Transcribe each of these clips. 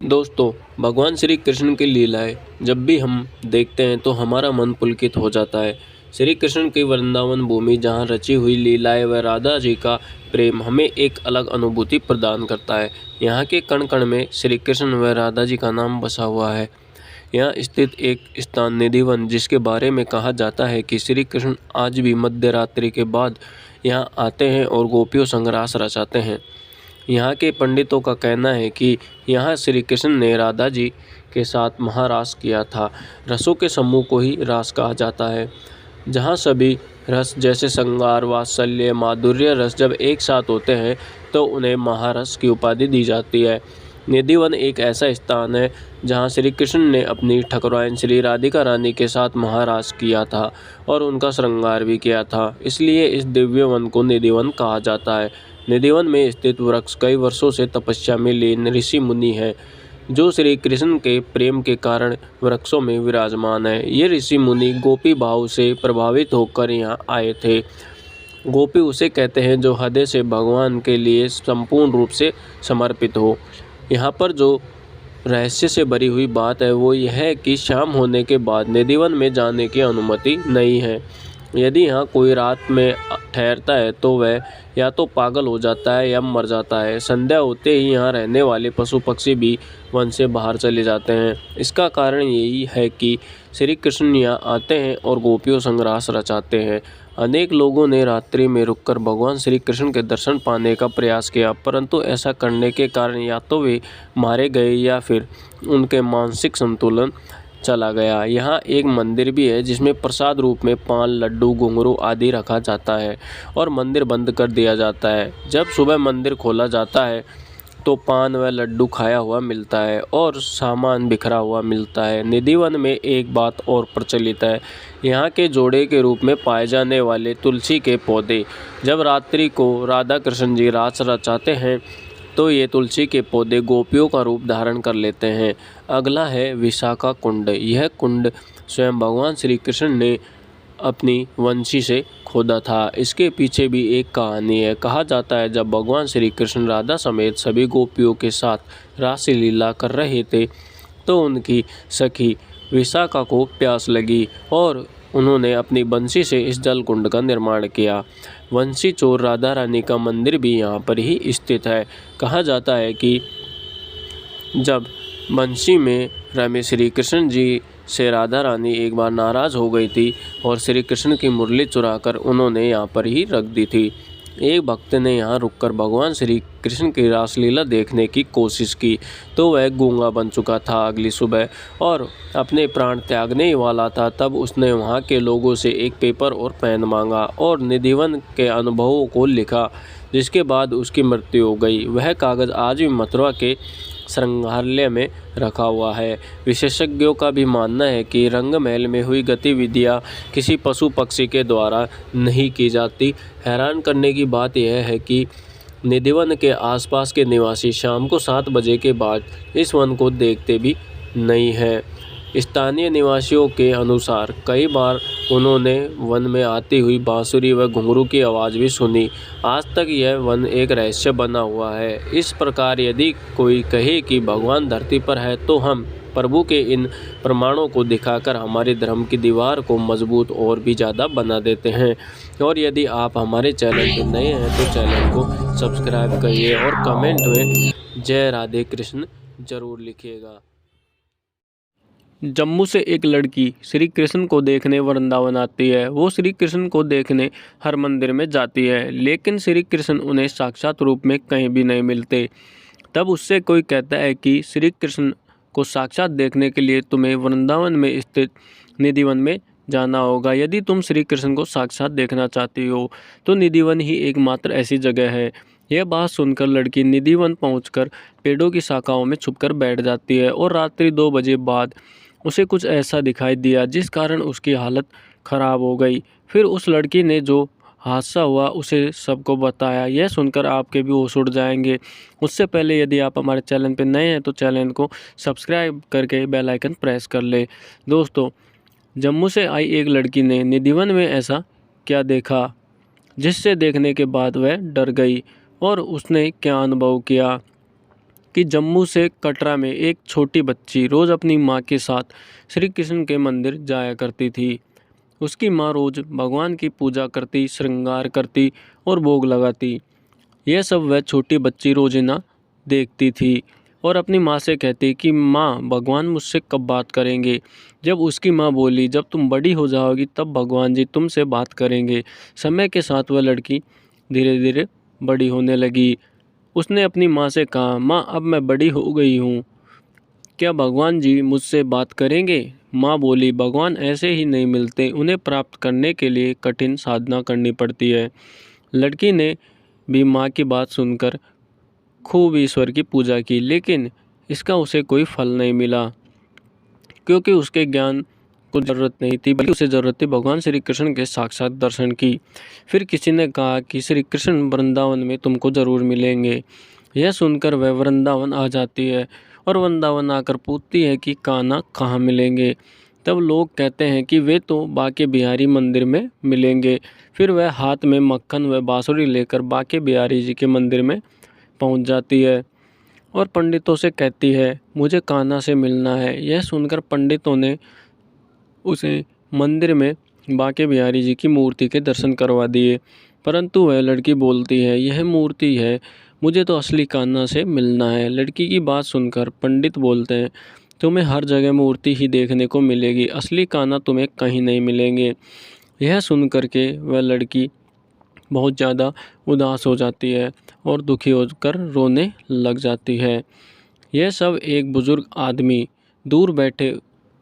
दोस्तों, भगवान श्री कृष्ण की लीलाएं जब भी हम देखते हैं तो हमारा मन पुलकित हो जाता है। श्री कृष्ण की वृंदावन भूमि जहां रची हुई लीलाएं व राधा जी का प्रेम हमें एक अलग अनुभूति प्रदान करता है। यहाँ के कण कण में श्री कृष्ण व राधा जी का नाम बसा हुआ है। यहाँ स्थित एक स्थान निधिवन, जिसके बारे में कहा जाता है कि श्री कृष्ण आज भी मध्य रात्रि के बाद यहाँ आते हैं और गोपियों संग रास रचाते हैं। यहाँ के पंडितों का कहना है कि यहाँ श्री कृष्ण ने राधा जी के साथ महारास किया था। रसों के समूह को ही रास कहा जाता है, जहाँ सभी रस जैसे श्रृंगार, वात्सल्य, माधुर्य रस जब एक साथ होते हैं तो उन्हें महारस की उपाधि दी जाती है। निधिवन एक ऐसा स्थान है जहाँ श्री कृष्ण ने अपनी ठकुराइन श्री राधिका रानी के साथ महारास किया था और उनका श्रृंगार भी किया था। इसलिए इस दिव्य वन को निधिवन कहा जाता है। निधिवन में स्थित वृक्ष कई वर्षों से तपस्या में लीन ऋषि मुनि हैं, जो श्री कृष्ण के प्रेम के कारण वृक्षों में विराजमान है। ये ऋषि मुनि गोपी भाव से प्रभावित होकर यहाँ आए थे। गोपी उसे कहते हैं जो हृदय से भगवान के लिए संपूर्ण रूप से समर्पित हो। यहाँ पर जो रहस्य से भरी हुई बात है वो यह है कि शाम होने के बाद निधिवन में जाने की अनुमति नहीं है। यदि यहाँ कोई रात में ठहरता है तो वह या तो पागल हो जाता है या मर जाता है। संध्या होते ही यहाँ रहने वाले पशु पक्षी भी वन से बाहर चले जाते हैं। इसका कारण यही है कि श्री कृष्ण यहाँ आते हैं और गोपियों संग रास रचाते हैं। अनेक लोगों ने रात्रि में रुककर भगवान श्री कृष्ण के दर्शन पाने का प्रयास किया, परंतु ऐसा करने के कारण या तो वे मारे गए या फिर उनके मानसिक संतुलन चला गया। यहाँ एक मंदिर भी है जिसमें प्रसाद रूप में पान, लड्डू, घुंघरू आदि रखा जाता है और मंदिर बंद कर दिया जाता है। जब सुबह मंदिर खोला जाता है तो पान व लड्डू खाया हुआ मिलता है और सामान बिखरा हुआ मिलता है। निधिवन में एक बात और प्रचलित है। यहाँ के जोड़े के रूप में पाए जाने वाले तुलसी के पौधे, जब रात्रि को राधा कृष्ण जी रास रचाते हैं तो ये तुलसी के पौधे गोपियों का रूप धारण कर लेते हैं। अगला है विशाखा कुंड। यह कुंड स्वयं भगवान श्री कृष्ण ने अपनी वंशी से खोदा था। इसके पीछे भी एक कहानी है। कहा जाता है जब भगवान श्री कृष्ण राधा समेत सभी गोपियों के साथ रास लीला कर रहे थे तो उनकी सखी विशाखा को प्यास लगी और उन्होंने अपनी बंसी से इस जल कुंड का निर्माण किया। वंशी चोर राधा रानी का मंदिर भी यहाँ पर ही स्थित है। कहा जाता है कि जब बंसी में रमे श्री कृष्ण जी से राधा रानी एक बार नाराज़ हो गई थी और श्री कृष्ण की मुरली चुराकर उन्होंने यहाँ पर ही रख दी थी। एक भक्त ने यहाँ रुककर भगवान श्री कृष्ण की रासलीला देखने की कोशिश की तो वह गूंगा बन चुका था अगली सुबह और अपने प्राण त्यागने ही वाला था। तब उसने वहाँ के लोगों से एक पेपर और पेन मांगा और निधिवन के अनुभवों को लिखा, जिसके बाद उसकी मृत्यु हो गई। वह कागज़ आज भी मथुरा के संग्रहालय में रखा हुआ है। विशेषज्ञों का भी मानना है कि रंग महल में हुई गतिविधियां किसी पशु पक्षी के द्वारा नहीं की जाती। हैरान करने की बात यह है कि निधिवन के आसपास के निवासी शाम को 7 बजे के बाद इस वन को देखते भी नहीं हैं। स्थानीय निवासियों के अनुसार कई बार उन्होंने वन में आती हुई बांसुरी व घुंघरू की आवाज़ भी सुनी। आज तक यह वन एक रहस्य बना हुआ है। इस प्रकार यदि कोई कहे कि भगवान धरती पर है तो हम प्रभु के इन प्रमाणों को दिखाकर हमारे धर्म की दीवार को मजबूत और भी ज़्यादा बना देते हैं। और यदि आप हमारे चैनल पर नए हैं तो चैनल को सब्सक्राइब करिए और कमेंट में जय राधे कृष्ण जरूर लिखिएगा। जम्मू से एक लड़की श्री कृष्ण को देखने वृंदावन आती है। वो श्री कृष्ण को देखने हर मंदिर में जाती है, लेकिन श्री कृष्ण उन्हें साक्षात रूप में कहीं भी नहीं मिलते। तब उससे कोई कहता है कि श्री कृष्ण को साक्षात देखने के लिए तुम्हें वृंदावन में स्थित निधिवन में जाना होगा। यदि तुम श्री कृष्ण को साक्षात देखना चाहती हो तो निधिवन ही एकमात्र ऐसी जगह है। यह बात सुनकर लड़की निधिवन पहुंचकर पेड़ों की शाखाओं में छुपकर बैठ जाती है और रात्रि 2 बजे बाद उसे कुछ ऐसा दिखाई दिया जिस कारण उसकी हालत ख़राब हो गई। फिर उस लड़की ने जो हादसा हुआ उसे सबको बताया। यह सुनकर आपके भी होश उड़ जाएंगे। उससे पहले यदि आप हमारे चैनल पर नए हैं तो चैनल को सब्सक्राइब करके बेल आइकन प्रेस कर ले। दोस्तों, जम्मू से आई एक लड़की ने निधिवन में ऐसा क्या देखा जिससे देखने के बाद वह डर गई और उसने क्या अनुभव किया कि जम्मू से कटरा में एक छोटी बच्ची रोज़ अपनी माँ के साथ श्री कृष्ण के मंदिर जाया करती थी। उसकी माँ रोज़ भगवान की पूजा करती, श्रृंगार करती और भोग लगाती। यह सब वह छोटी बच्ची रोज़ाना देखती थी और अपनी माँ से कहती कि माँ, भगवान मुझसे कब बात करेंगे। जब उसकी माँ बोली, जब तुम बड़ी हो जाओगी तब भगवान जी तुमसे बात करेंगे। समय के साथ वह लड़की धीरे धीरे बड़ी होने लगी। उसने अपनी माँ से कहा, माँ, अब मैं बड़ी हो गई हूँ, क्या भगवान जी मुझसे बात करेंगे? माँ बोली, भगवान ऐसे ही नहीं मिलते, उन्हें प्राप्त करने के लिए कठिन साधना करनी पड़ती है। लड़की ने भी माँ की बात सुनकर खूब ईश्वर की पूजा की, लेकिन इसका उसे कोई फल नहीं मिला, क्योंकि उसके ज्ञान को ज़रूरत नहीं थी, बल्कि उसे ज़रूरत थी भगवान श्री कृष्ण के साक्षात दर्शन की। फिर किसी ने कहा कि श्री कृष्ण वृंदावन में तुमको ज़रूर मिलेंगे। यह सुनकर वह वृंदावन आ जाती है और वृंदावन आकर पूछती है कि कान्हा कहाँ मिलेंगे। तब लोग कहते हैं कि वे तो बांके बिहारी मंदिर में मिलेंगे। फिर वह हाथ में मक्खन व बांसुरी लेकर बांके बिहारी जी के मंदिर में पहुंच जाती है और पंडितों से कहती है, मुझे कान्हा से मिलना है। यह सुनकर पंडितों ने उसे मंदिर में बांके बिहारी जी की मूर्ति के दर्शन करवा दिए, परंतु वह लड़की बोलती है, यह मूर्ति है, मुझे तो असली कान्हा से मिलना है। लड़की की बात सुनकर पंडित बोलते हैं, तुम्हें हर जगह मूर्ति ही देखने को मिलेगी, असली कान्हा तुम्हें कहीं नहीं मिलेंगे। यह सुनकर के वह लड़की बहुत ज़्यादा उदास हो जाती है और दुखी होकर रोने लग जाती है। यह सब एक बुजुर्ग आदमी दूर बैठे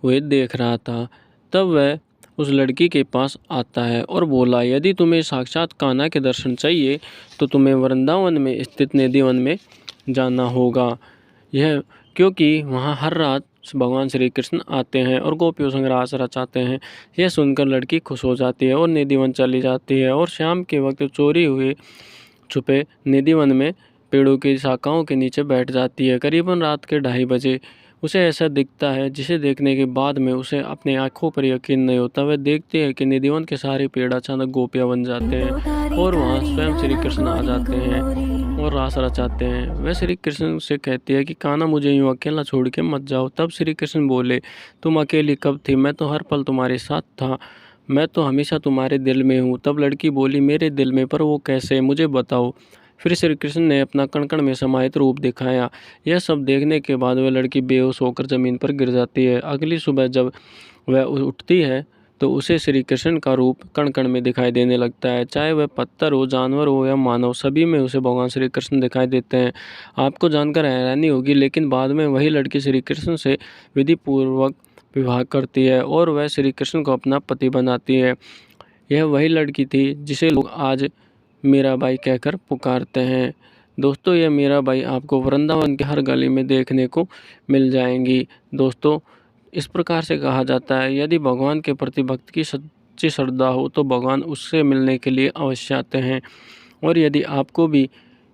हुए देख रहा था। तब वह उस लड़की के पास आता है और बोला, यदि तुम्हें साक्षात कान्हा के दर्शन चाहिए तो तुम्हें वृंदावन में स्थित निधिवन में जाना होगा। यह क्योंकि वहाँ हर रात भगवान श्री कृष्ण आते हैं और गोपियों संग रास रचाते हैं। यह सुनकर लड़की खुश हो जाती है और निधिवन चली जाती है और शाम के वक्त चोरी हुए छुपे निधिवन में पेड़ों की शाखाओं के नीचे बैठ जाती है। करीबन रात के 2:30 बजे उसे ऐसा दिखता है जिसे देखने के बाद में उसे अपने आंखों पर यकीन नहीं होता। वह देखती है कि निधिवन के सारे पेड़ अचानक गोपियाँ बन जाते हैं और वहाँ स्वयं श्री कृष्ण आ जाते हैं और रास रचाते हैं। वह श्री कृष्ण से कहती है कि कान्हा, मुझे यूँ अकेला छोड़ के मत जाओ। तब श्री कृष्ण बोले, तुम अकेली कब थी? मैं तो हर पल तुम्हारे साथ था, मैं तो हमेशा तुम्हारे दिल में हूँ। तब लड़की बोली, मेरे दिल में? पर वो कैसे, मुझे बताओ। फिर श्री कृष्ण ने अपना कण कण में समाहित रूप दिखाया। यह सब देखने के बाद वह लड़की बेहोश होकर ज़मीन पर गिर जाती है। अगली सुबह जब वह उठती है तो उसे श्री कृष्ण का रूप कण कण में दिखाई देने लगता है। चाहे वह पत्थर हो, जानवर हो या मानव, सभी में उसे भगवान श्री कृष्ण दिखाई देते हैं। आपको जानकर हैरानी होगी, लेकिन बाद में वही लड़की श्री कृष्ण से विधिपूर्वक विवाह करती है और वह श्री कृष्ण को अपना पति बनाती है। यह वही लड़की थी जिसे लोग आज मीराबाई कहकर पुकारते हैं। दोस्तों, यह मीराबाई आपको वृंदावन के हर गली में देखने को मिल जाएंगी। दोस्तों, इस प्रकार से कहा जाता है, यदि भगवान के प्रति भक्त की सच्ची श्रद्धा हो तो भगवान उससे मिलने के लिए अवश्य आते हैं। और यदि आपको भी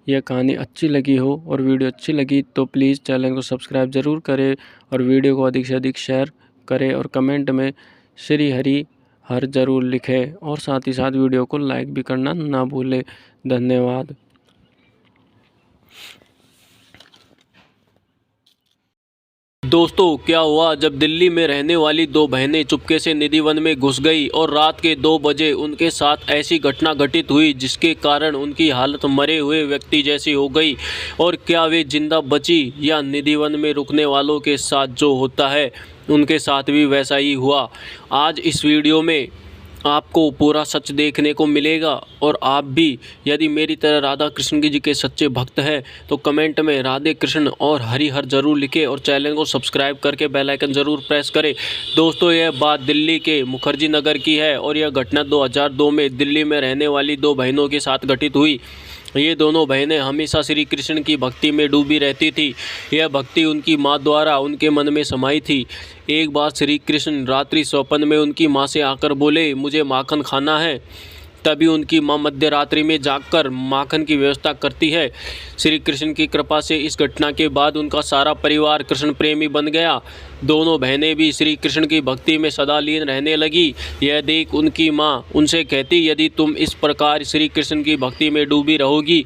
यह कहानी अच्छी लगी हो और वीडियो अच्छी लगी तो प्लीज़ चैनल को सब्सक्राइब ज़रूर करें और वीडियो को अधिक से अधिक शेयर करें और कमेंट में श्री हरि हर ज़रूर लिखें और साथ ही साथ वीडियो को लाइक भी करना ना भूलें। धन्यवाद। दोस्तों, क्या हुआ जब दिल्ली में रहने वाली 2 बहनें चुपके से निधिवन में घुस गई और रात के 2 बजे उनके साथ ऐसी घटना घटित हुई जिसके कारण उनकी हालत मरे हुए व्यक्ति जैसी हो गई। और क्या वे जिंदा बची या निधिवन में रुकने वालों के साथ जो होता है उनके साथ भी वैसा ही हुआ? आज इस वीडियो में आपको पूरा सच देखने को मिलेगा। और आप भी यदि मेरी तरह राधा कृष्ण जी के सच्चे भक्त हैं तो कमेंट में राधे कृष्ण और हरि हर ज़रूर लिखें और चैनल को सब्सक्राइब करके बेल आइकन ज़रूर प्रेस करें। दोस्तों, यह बात दिल्ली के मुखर्जी नगर की है और यह घटना 2002 में दिल्ली में रहने वाली 2 बहनों के साथ घटित हुई। ये दोनों बहनें हमेशा श्री कृष्ण की भक्ति में डूबी रहती थी। यह भक्ति उनकी माँ द्वारा उनके मन में समाई थी। एक बार श्री कृष्ण रात्रि स्वप्न में उनकी माँ से आकर बोले, मुझे माखन खाना है। तभी उनकी माँ मध्य रात्रि में जागकर माखन की व्यवस्था करती है। श्री कृष्ण की कृपा से इस घटना के बाद उनका सारा परिवार कृष्ण प्रेमी बन गया। दोनों बहनें भी श्री कृष्ण की भक्ति में सदा लीन रहने लगी। यह देख उनकी माँ उनसे कहती, यदि तुम इस प्रकार श्री कृष्ण की भक्ति में डूबी रहोगी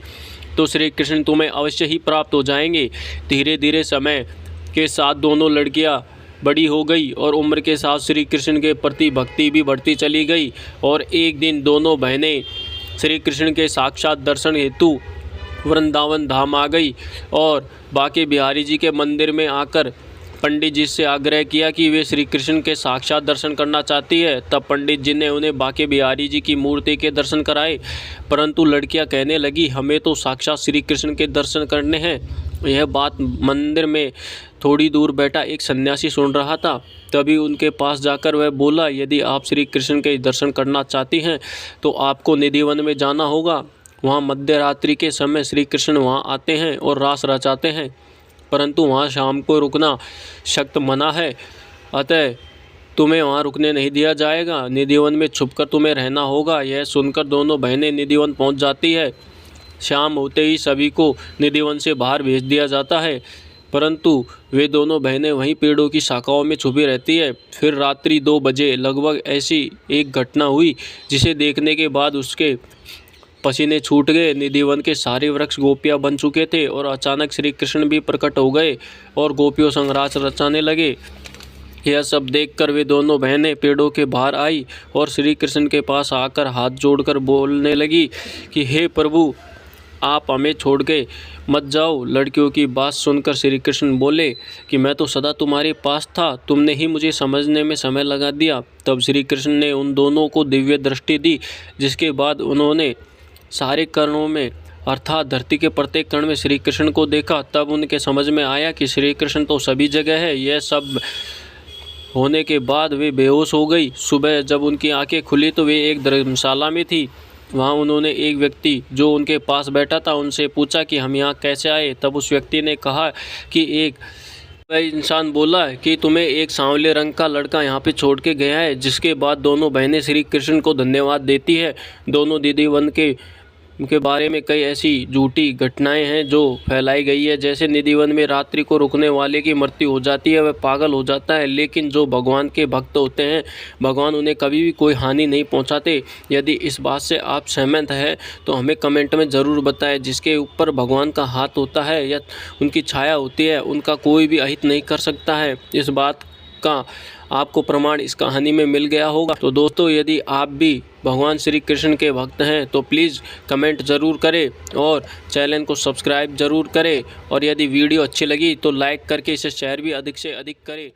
तो श्री कृष्ण तुम्हें अवश्य ही प्राप्त हो जाएंगे। धीरे धीरे समय के साथ दोनों लड़कियां बड़ी हो गई और उम्र के साथ श्री कृष्ण के प्रति भक्ति भी बढ़ती चली गई। और एक दिन दोनों बहनें श्री कृष्ण के साक्षात दर्शन हेतु वृंदावन धाम आ गई और बांके बिहारी जी के मंदिर में आकर पंडित जी से आग्रह किया कि वे श्री कृष्ण के साक्षात दर्शन करना चाहती है। तब पंडित जी ने उन्हें बांके बिहारी जी की मूर्ति के दर्शन कराए, परंतु लड़कियां कहने लगी हमें तो साक्षात श्री कृष्ण के दर्शन करने हैं। यह बात मंदिर में थोड़ी दूर बैठा एक सन्यासी सुन रहा था। तभी उनके पास जाकर वह बोला, यदि आप श्री कृष्ण के दर्शन करना चाहती हैं तो आपको निधिवन में जाना होगा। वहाँ मध्य रात्रि के समय श्री कृष्ण वहाँ आते हैं और रास रचाते हैं, परंतु वहाँ शाम को रुकना सख्त मना है, अतः तुम्हें वहाँ रुकने नहीं दिया जाएगा। निधिवन में छुपकर तुम्हें रहना होगा। यह सुनकर दोनों बहनें निधिवन पहुँच जाती है। शाम होते ही सभी को निधिवन से बाहर भेज दिया जाता है, परंतु वे दोनों बहनें वहीं पेड़ों की शाखाओं में छुपी रहती है। फिर रात्रि 2 बजे लगभग ऐसी एक घटना हुई जिसे देखने के बाद उसके पसीने छूट गए। निधिवन के सारे वृक्ष गोपियां बन चुके थे और अचानक श्री कृष्ण भी प्रकट हो गए और गोपियों संग रास रचाने लगे। यह सब देखकर वे दोनों बहनें पेड़ों के बाहर आई और श्री कृष्ण के पास आकर हाथ जोड़कर बोलने लगी कि हे प्रभु, आप हमें छोड़ के मत जाओ। लड़कियों की बात सुनकर श्री कृष्ण बोले कि मैं तो सदा तुम्हारे पास था, तुमने ही मुझे समझने में समय लगा दिया। तब श्री कृष्ण ने उन दोनों को दिव्य दृष्टि दी, जिसके बाद उन्होंने सारे कणों में अर्थात धरती के प्रत्येक कण में श्री कृष्ण को देखा। तब उनके समझ में आया कि श्री कृष्ण तो सभी जगह है। यह सब होने के बाद वे बेहोश हो गई। सुबह जब उनकी आंखें खुली तो वे एक धर्मशाला में थी। वहाँ उन्होंने एक व्यक्ति जो उनके पास बैठा था उनसे पूछा कि हम यहाँ कैसे आए। तब उस व्यक्ति ने कहा कि एक वह इंसान बोला कि तुम्हें एक सांवले रंग का लड़का यहाँ पे छोड़ के गया है। जिसके बाद दोनों बहनें श्री कृष्ण को धन्यवाद देती है। दोनों निधिवन के बारे में कई ऐसी झूठी घटनाएं हैं जो फैलाई गई है, जैसे निधिवन में रात्रि को रुकने वाले की मृत्यु हो जाती है, वह पागल हो जाता है, लेकिन जो भगवान के भक्त होते हैं भगवान उन्हें कभी भी कोई हानि नहीं पहुंचाते। यदि इस बात से आप सहमत हैं तो हमें कमेंट में ज़रूर बताएं। जिसके ऊपर भगवान का हाथ होता है या उनकी छाया होती है उनका कोई भी अहित नहीं कर सकता है। इस बात का आपको प्रमाण इस कहानी में मिल गया होगा। तो दोस्तों, यदि आप भी भगवान श्री कृष्ण के भक्त हैं तो प्लीज़ कमेंट ज़रूर करें और चैनल को सब्सक्राइब ज़रूर करें। और यदि वीडियो अच्छी लगी तो लाइक करके इसे शेयर भी अधिक से अधिक करें।